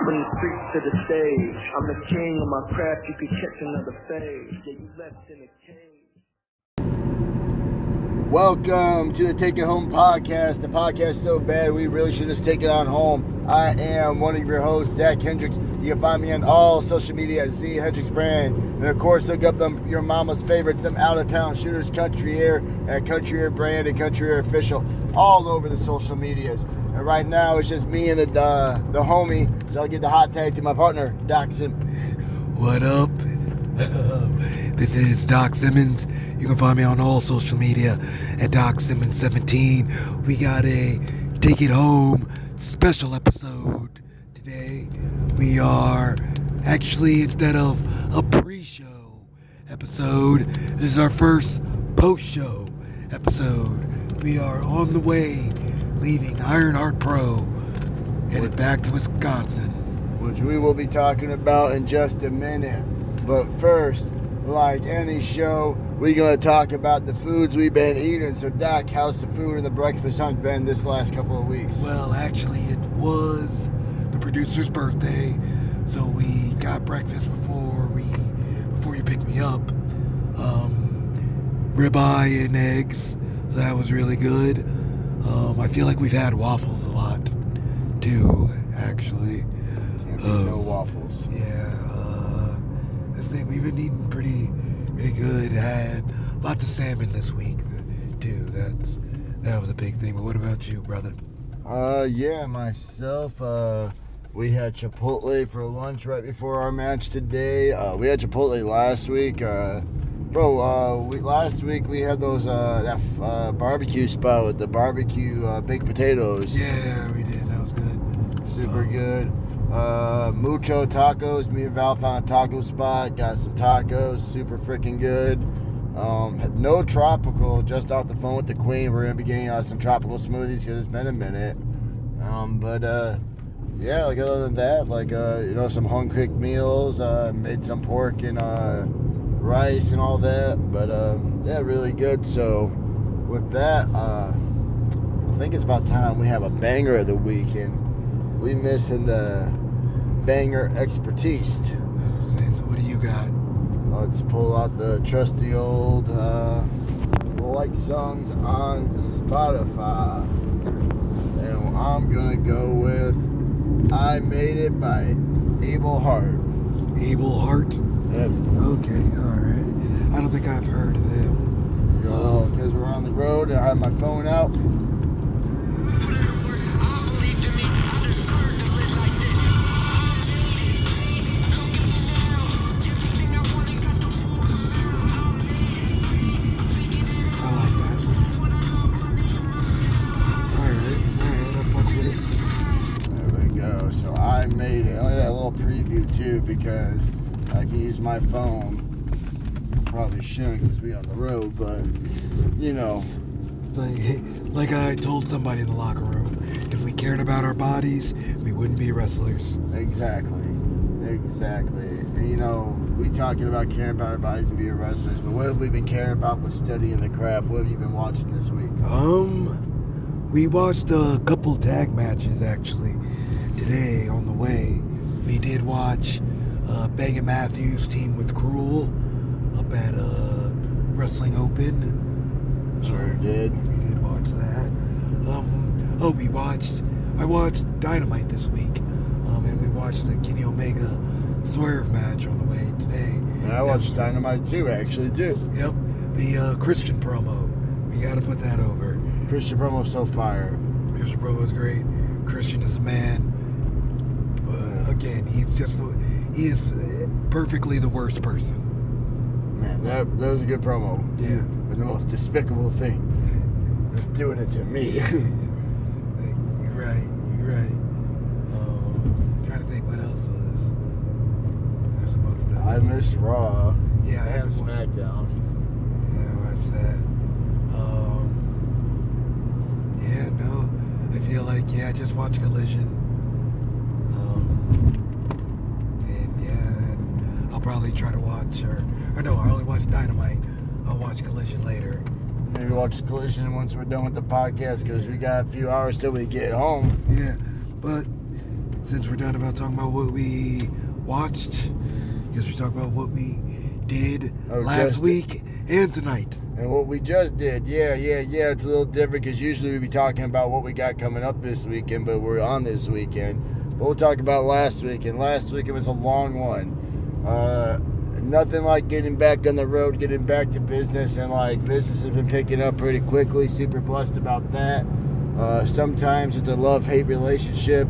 From the streets to the stage, I'm the king of my craft, you can catch another phase. Yeah, you left in a cage. Welcome to the Take It Home podcast. The podcast so bad we really should just take it on home. I am one of your hosts, Zach Hendricks. You can find me on all social media at Z Hendricks Brand. And of course, look up them your mama's favorites, them out-of-town shooters, Country Air, at Country Air Brand and Country Air Official, all over the social medias. And right now, it's just me and the homie, so I'll give the hot tag to my partner, Doc Simmons. What up? This is Doc Simmons. You can find me on all social media at DocSimmons17. We got a Take It Home special episode today. We are actually, instead of a pre-show episode, this is our first post-show episode. We are on the way, leaving Ironheart Pro, headed back to Wisconsin, which we will be talking about in just a minute. But first, like any show, we're going to talk about the foods we've been eating. So, Doc, how's the food and the breakfast hunt been this last couple of weeks? Well, actually, it was the producer's birthday, so we got breakfast before you picked me up. Ribeye and eggs, so that was really good. I feel like we've had waffles a lot, too, actually. No waffles. Yeah, I think we've been eating pretty good. Had lots of salmon this week, too. That was a big thing. But what about you, brother? Yeah, myself, we had Chipotle for lunch right before our match today. We had Chipotle last week. Last week we had those, that barbecue spot with the barbecue baked potatoes. Yeah, we did. That was good. Super good. Mucho tacos. Me and Val found a taco spot. Got some tacos. Super freaking good. No tropical. Just off the phone with the queen. We're going to be getting some tropical smoothies because it's been a minute. Yeah, like other than that, like, some home-cooked meals. Made some pork and rice and all that. But, yeah, really good. So, with that, I think it's about time we have a banger of the week. And we missing the banger expertise. So what do you got? Let's pull out the trusty old like songs on Spotify. And I'm gonna go with I Made It by Abel Hart. Abel Hart? Yep. Okay, alright. I don't think I've heard of them. Because we're on the road, I have my phone out. Because I can use my phone. Probably shouldn't because we're on the road, but like I told somebody in the locker room, if we cared about our bodies, we wouldn't be wrestlers. Exactly. And, we talking about caring about our bodies and being wrestlers, but what have we been caring about with studying the craft? What have you been watching this week? We watched a couple tag matches actually today on the way. We did watch Bang & Matthews team with Cruel up at Wrestling Open. Sure did. We did watch that. I watched Dynamite this week. And we watched the Kenny Omega Swerve match on the way today. And I watched Dynamite too, actually, too. Yep. The Christian promo. We got to put that over. Christian promo's so fire. Christian promo's great. Christian is a man. Again, he is perfectly the worst person. Man, that was a good promo. Yeah. But the most despicable thing was doing it to me. You're right. Trying to think what else was. There's some other stuff. I missed Raw. Yeah, and SmackDown. Yeah, I watched that. I feel like, I just watched Collision. And I'll probably try to watch, I only watched Dynamite. I'll watch Collision later. Maybe watch Collision once we're done with the podcast because we got a few hours till we get home. Yeah, but since we're done about talking about what we watched, I guess we talk about what we did last week and tonight. And what we just did, yeah. It's a little different because usually we'd be talking about what we got coming up this weekend, but we're on this weekend. But we'll talk about last week, and last week it was a long one. Nothing like getting back on the road, getting back to business, and like business has been picking up pretty quickly. Super blessed about that. Sometimes it's a love-hate relationship,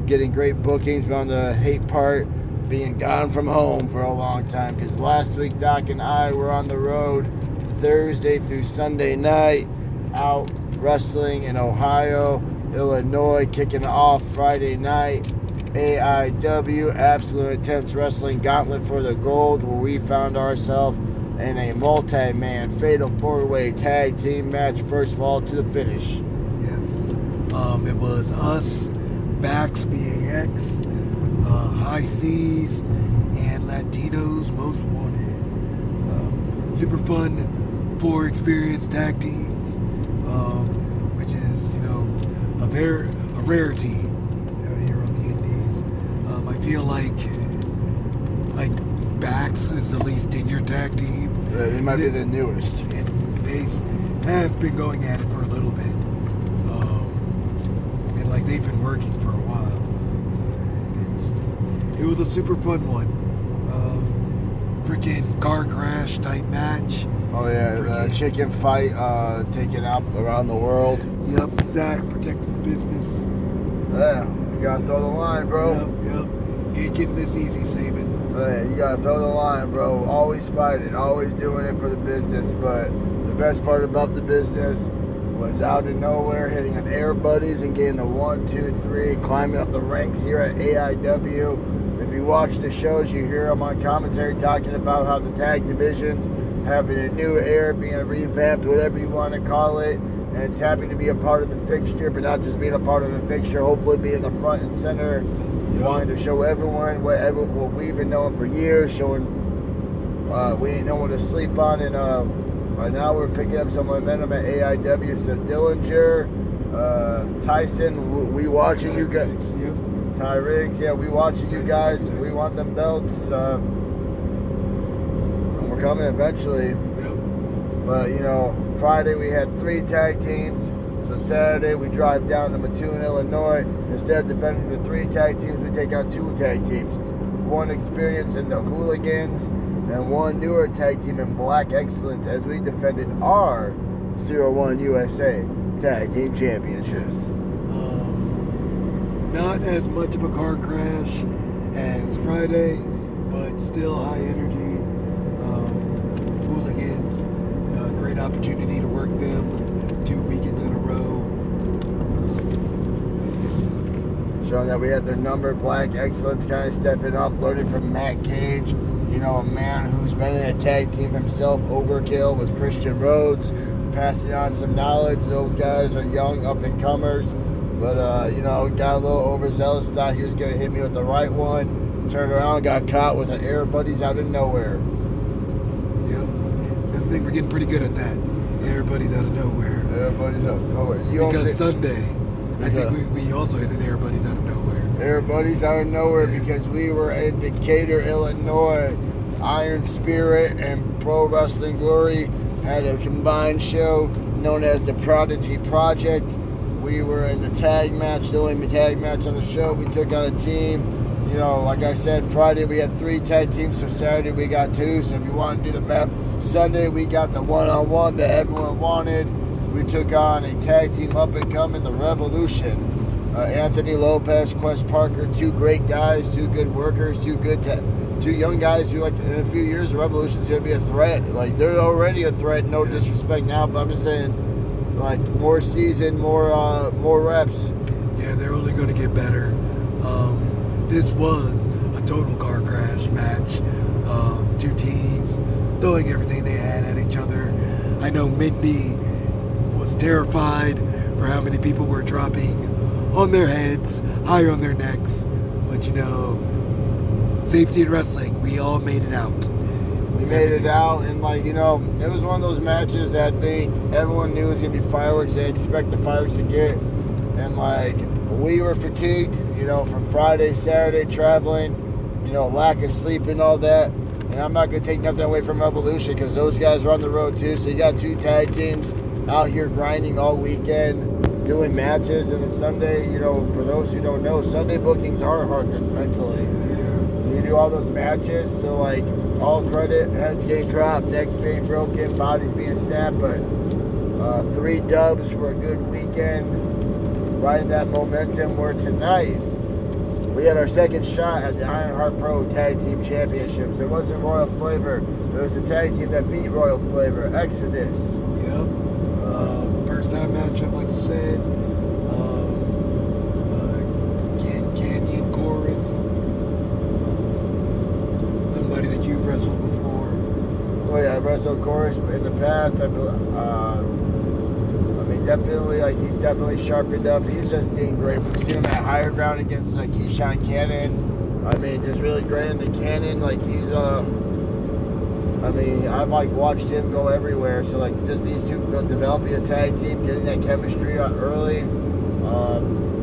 getting great bookings, but on the hate part, being gone from home for a long time. Because last week, Doc and I were on the road Thursday through Sunday night, out wrestling in Ohio, Illinois, kicking off Friday night. AIW, Absolute Intense Wrestling Gauntlet for the Gold, where we found ourselves in a multi-man fatal four-way tag team match, first of all to the finish. Yes. It was us, Bax, BAX, High Seas, and Latinos Most Wanted. Super fun, 4 experienced tag teams, which is, a rarity out here on the Indies. I feel like Bax is the least tenured tag team. They might be the newest. And they have been going at it for a little bit. And they've been working for a while. It was a super fun one. Freaking car crash type match. Oh yeah, the chicken fight taken out around the world. Yep, Zach protecting the business. Yeah, you gotta throw the line, bro. Yep. You ain't getting this easy, Saban. Yeah, you gotta throw the line, bro. Always fighting, always doing it for the business. But the best part about the business was out of nowhere hitting an Air Buddies and getting the 1, 2, 3, climbing up the ranks here at AIW. If you watch the shows, you hear them on commentary talking about how the tag divisions having a new air, being revamped, whatever you want to call it. And it's happy to be a part of the fixture, but not just being a part of the fixture, hopefully being the front and center. Wanting to show everyone what we've been knowing for years, showing we ain't no one to sleep on. And right now we're picking up some momentum at AIW. So Dillinger, Tyson, we watching you guys. Ty Riggs, yeah, we watching you guys. We want them belts. And we're coming eventually. But, Friday we had 3 tag teams. So Saturday we drive down to Mattoon, Illinois. Instead of defending the 3 tag teams, we take on 2 tag teams. 1 experienced in the Hooligans and 1 newer tag team in Black Excellence as we defended our 01 USA Tag Team Championships. Not as much of a car crash as Friday, but still high energy. Hooligans, great opportunity to work them 2 weekends in a row. Showing that we had their number. Black Excellence kind of stepping up, learning from Matt Cage, a man who's been in a tag team himself, Overkill, with Christian Rhodes, passing on some knowledge. Those guys are young up-and-comers, but, got a little overzealous, thought he was going to hit me with the right one, turned around, got caught with an Air Buddies out of nowhere. Yep. I think we're getting pretty good at that. Air Buddies out of nowhere. Air Buddies out of nowhere. Because Sunday, I think we also hit an Air Buddies out of nowhere. Air Buddies out of nowhere because we were in Decatur, Illinois. Iron Spirit and Pro Wrestling Glory had a combined show known as the Prodigy Project. We were in the tag match, the only tag match on the show. We took on a team. Like I said, Friday we had 3 tag teams, so Saturday we got 2. So if you want to do the math, Sunday we got the one-on-one that everyone wanted. We took on a tag team up and coming, the Revolution. Anthony Lopez, Quest Parker, 2 great guys, 2 good workers, 2 young guys who, in a few years, the Revolution's going to be a threat. They're already a threat, no disrespect now, but I'm just saying, more season, more reps. Yeah, they're only going to get better. This was a total car crash match. 2 teams throwing everything they had at each other. I know Mindy was terrified for how many people were dropping on their heads, higher on their necks. But safety in wrestling, we all made it out. We made it out, and it was one of those matches that I think everyone knew was going to be fireworks. They expect the fireworks to get, and we were fatigued, from Friday, Saturday traveling, lack of sleep and all that. And I'm not going to take nothing away from Evolution because those guys are on the road too. So you got 2 tag teams out here grinding all weekend, doing matches. And then Sunday, for those who don't know, Sunday bookings are hard just mentally. You do all those matches, so like all credit, heads getting dropped, necks being broken, bodies being snapped, but 3 dubs for a good weekend, riding that momentum. Where tonight we had our second shot at the Ironheart Pro Tag Team Championships. It wasn't Royal Flavor, it was the tag team that beat Royal Flavor, Exodus. Yep. First time matchup, like you said. Canyon Chorus. Somebody that you've wrestled before. Oh yeah, I wrestled Chorus in the past. Definitely, he's definitely sharpened up. He's just doing great. We've seen him at Higher Ground against Keyshawn Cannon. Just really great in the Cannon. I've watched him go everywhere. So just these two developing a tag team, getting that chemistry out early,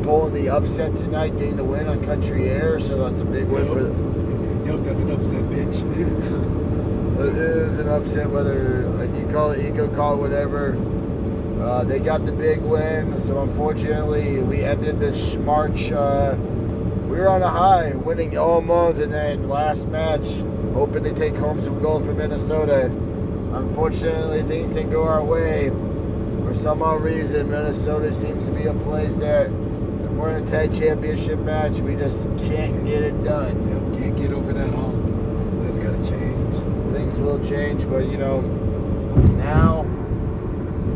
pulling the upset tonight, getting the win on Country Air. So that's a big win for them. Yep, that's an upset, bitch. It is an upset, whether you call it ego, call it whatever. They got the big win, so unfortunately we ended this March. We were on a high, winning almost, and then last match, hoping to take home some gold from Minnesota. Unfortunately, things didn't go our way. For some odd reason, Minnesota seems to be a place that if we're in a tag championship match, we just can't get it done. Yep, can't get over that hump. That's got to change. Things will change, but now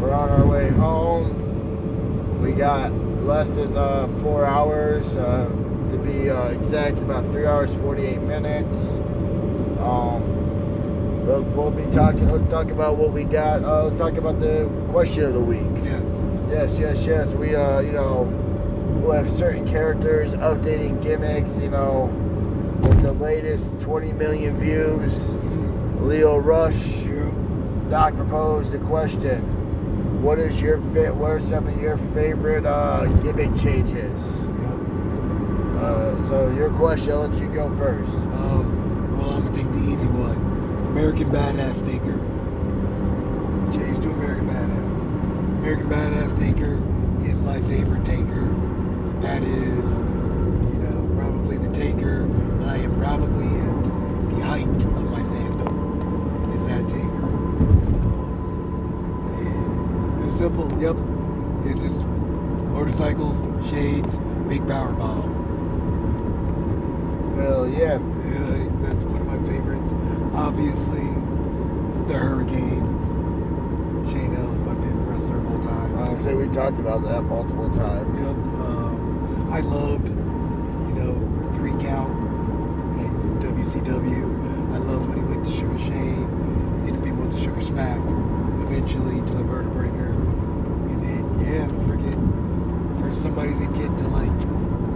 we're on our way home. We got less than 4 hours, to be exact, about 3 hours, 48 minutes. We'll be talking, let's talk about what we got. Let's talk about the question of the week. Yes. We, we'll have certain characters, updating gimmicks, with the latest 20 million views. Leo Rush, Doc proposed the question. What are some of your favorite gimmick changes? So your question, I'll let you go first. Well, I'm going to take the easy one. American Badass Taker. Change to American Badass. American Badass Taker is my favorite Taker. That is, probably the Taker. And I am probably at the height of my fandom. Is that Taker. It's simple, yep. It's just motorcycle, shades, big power bomb. Well, yeah. That's one of my favorites. Obviously, the Hurricane. Shane L is my favorite wrestler of all time. I would say we talked about that multiple times. Yep. I loved, 3 Count in WCW. I loved when he went to Sugar Shane, and the people went to Sugar Smack, eventually to the Vertebreaker. And then, for somebody to get to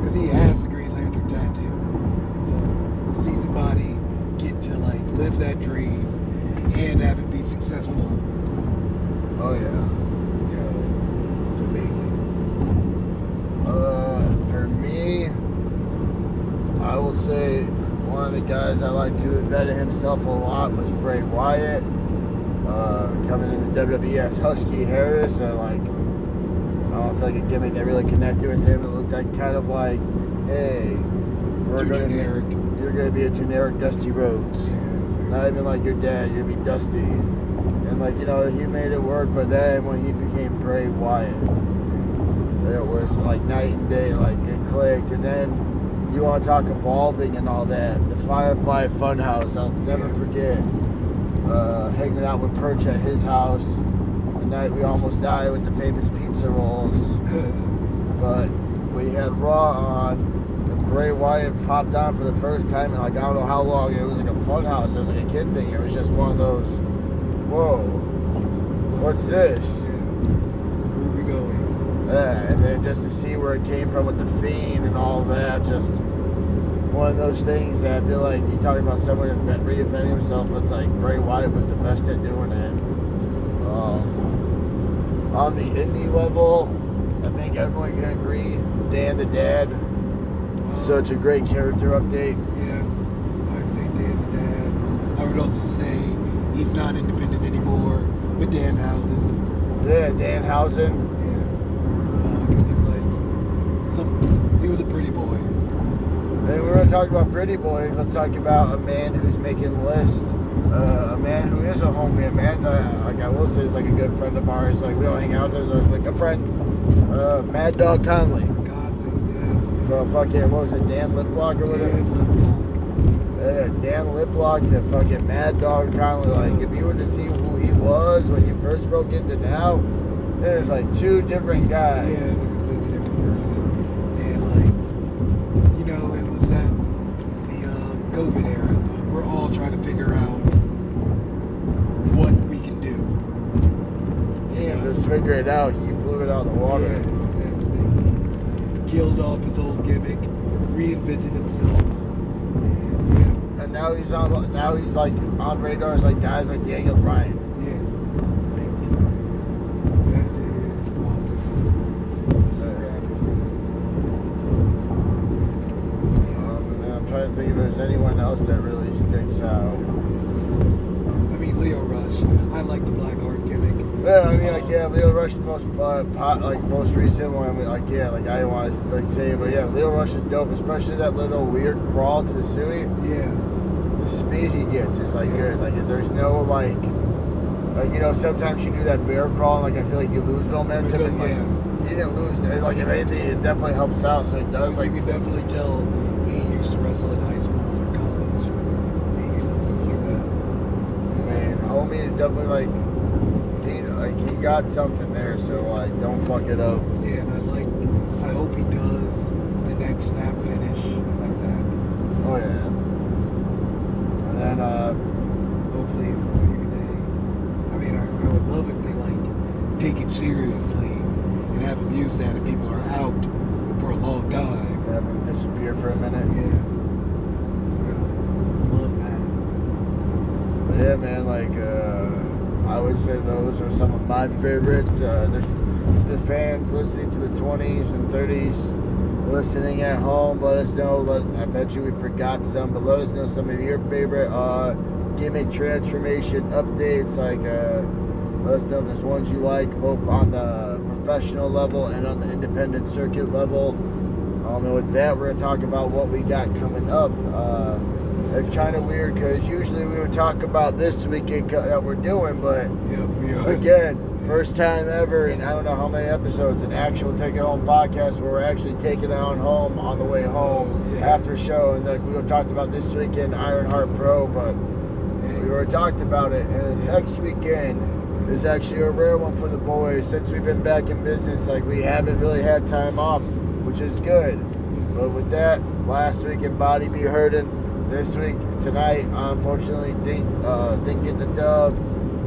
because he has the Green Lantern tattoo. So, see somebody get to live that dream and have it be successful. Oh yeah. It's amazing. For me, I will say one of the guys I like to have vetted himself a lot was Bray Wyatt. Coming in the WWE as Husky Harris, I don't feel like a gimmick that really connected with him. It looked kind of like, hey, you're gonna be a generic Dusty Rhodes. Not even like your dad, you're gonna be Dusty. And he made it work, but then when he became Bray Wyatt, it was like night and day, it clicked. And then you want to talk evolving and all that. The Firefly Funhouse, I'll never forget. Hanging out with Perch at his house the night we almost died with the famous pizza rolls. But we had Raw on, and Bray Wyatt popped on for the first time in I don't know how long. It was like a fun house. It was like a kid thing. It was just one of those, whoa, what's this? Where are we going? Yeah, and then just to see where it came from with the Fiend and all that, just one of those things that I feel like you talk about someone reinventing himself. It's like Bray Wyatt was the best at doing it. On the indie level, I think everyone can agree Dan the Dad. Such a great character update. Yeah, I'd say Dan the Dad. I would also say he's not independent anymore, but Danhausen. Yeah, Danhausen. Yeah, because he was a pretty boy. And we're going to talk about pretty boys. Let's talk about a man who's making lists. A man who is a homie. A man that, like I will say, is like a good friend of ours. Like we don't hang out. There's like a friend, Mad Dog Conley. From fucking, what was it, Dan Liplock or whatever? Dan Liplock to fucking Mad Dog Conley. Like, if you were to see who he was when you first broke into now, there's like two different guys. Yeah, like a completely different person. And like, you know, it was at the COVID era. We're all trying to figure out what we can do. Yeah, just figure it out. He blew it out of the water. Yeah, killed off his old gimmick, reinvented himself, and now he's like on radars like guys like Daniel Bryan. Yeah, like that is awesome. Super happy and I'm trying to think if there's anyone else that really sticks out. I mean, Leo Rush. I like the Black Heart gimmick. Yeah, I mean, Leo Rush is the most most recent one. I didn't want to say it, but yeah, Leo Rush is dope, especially that little weird crawl to the suey. Yeah. The speed he gets is good. Like there's no sometimes you do that bear crawl and I feel like you lose momentum. And he didn't lose. Like if anything, it definitely helps out. So it does. You can definitely tell he used to wrestle in high school or college. Stuff like that. Man, homie is definitely he got something there, so don't fuck it up. Yeah, and I hope he does the next snap finish. I like that. Oh yeah. And then hopefully maybe I would love if they take it seriously and have him use that if people are out for a long time. Have him disappear for a minute. Yeah. I love that. But yeah, man, I would say those are some of my favorites. The fans listening to the 20s and 30s, listening at home, let us know. I bet you we forgot some, but let us know some of your favorite gimmick transformation updates. Let us know if there's ones you like, both on the professional level and on the independent circuit level. And with that, we're going to talk about what we got coming up. It's kind of weird because usually we would talk about this weekend that we're doing, but we are. Again, first time ever in I don't know how many episodes, an actual Take It Home podcast where we're actually taking it on home on the way home after show. And we talked about this weekend, Ironheart Pro, but we already talked about it. And next weekend is actually a rare one for the boys. Since we've been back in business, we haven't really had time off, which is good. But with that, last week in Body Be Hurtin'. This week, tonight, unfortunately, didn't get the dub.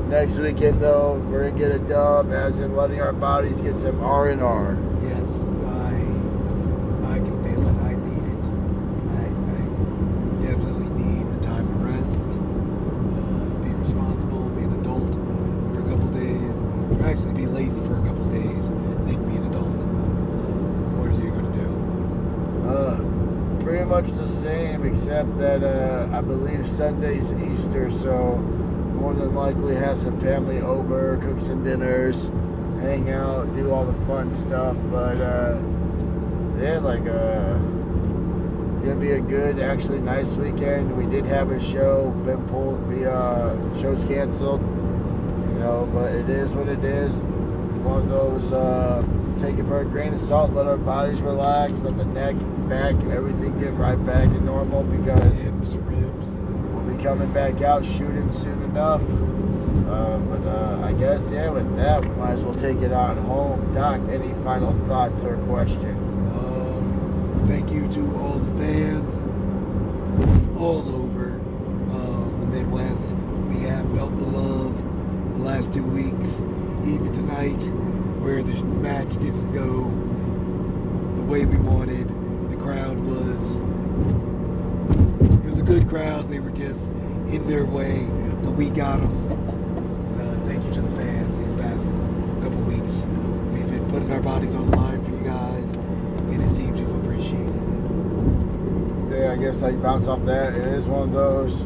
Next weekend, though, we're going to get a dub, as in letting our bodies get some R&R. Yes, I can feel it. I need it. I definitely need the time to rest, be responsible, be an adult for a couple days, or actually be lazy for a couple days, then be an adult. What are you going to do? Pretty much the same, except that I believe Sunday's Easter, so more than likely have some family over, cook some dinners, hang out, do all the fun stuff. But gonna be a good, actually nice weekend. We did have a show, been pulled, show's canceled, but it is what it is. One of those, take it for a grain of salt, let our bodies relax, let the neck, back, everything get right back to normal, because ribs. We'll be coming back out shooting soon enough. I guess, with that, we might as well take it on home. Doc, any final thoughts or questions? Thank you to all the fans all over the Midwest. We have felt the love the last 2 weeks, even tonight, where the match didn't go the way we wanted. The crowd was a good crowd. They were just in their way, but we got them. Thank you to the fans these past couple weeks. We've been putting our bodies on the line for you guys, and it's that's how you bounce off that. It is one of those.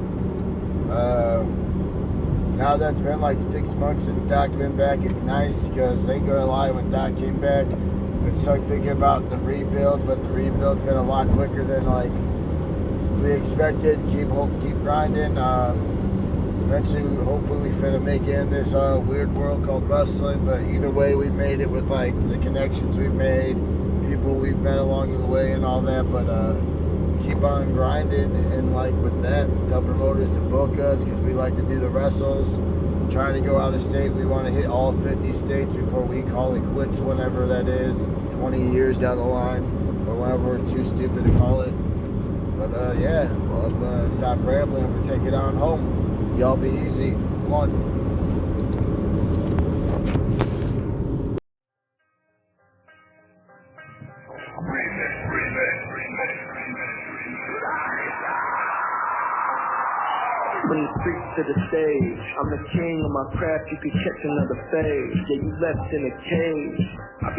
Now that's been like 6 months since Doc been back, it's nice because ain't gonna lie, when Doc came back, it's like thinking about the rebuild, but the rebuild's been a lot quicker than like we expected. Keep grinding. Eventually, hopefully, we finna make it in this weird world called wrestling. But either way, we made it with like the connections we've made, people we've met along the way, and all that. But keep on grinding, and like with that, tell promoters to book us because we like to do the wrestles. Trying to go out of state, we want to hit all 50 states before we call it quits, whenever that is, 20 years down the line, or whenever we're too stupid to call it. But yeah, well, I'm gonna stop rambling. I'm gonna take it on home. Y'all be easy. Come on. When you preach to the stage, I'm the king of my craft, you could catch another phase. Yeah, you left in a cage.